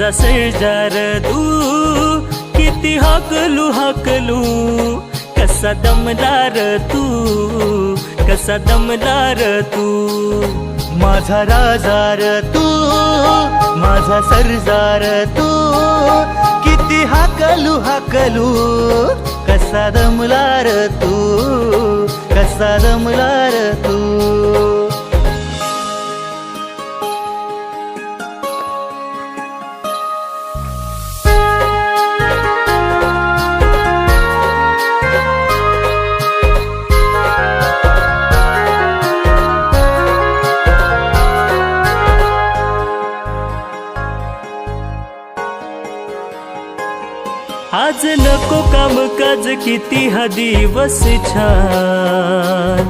माझा सर्जार तू किती हाकलू हाकलू कसा दमदार तू कसा दमदार तू माझा राजार तू माझा सर्जार तू किती हाकलू हाकलू कसा दमलार तू कसा दमलार तू आज नको कामकाज किती हा दिवस छान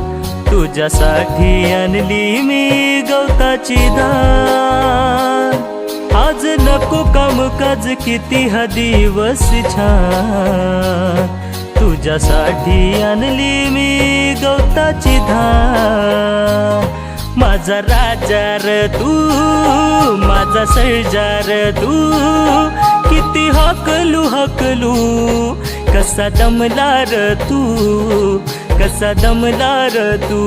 तुझ्यासाठी आणली मी गवताची धार आज नको कामकाज किती हा दिवस छान तुझ्यासाठी आणली मी गवताची धार माझा राजार तू माझा सर्जार तू किती हाकलू हाकलू कसा दमलार तू कसा दमलार तू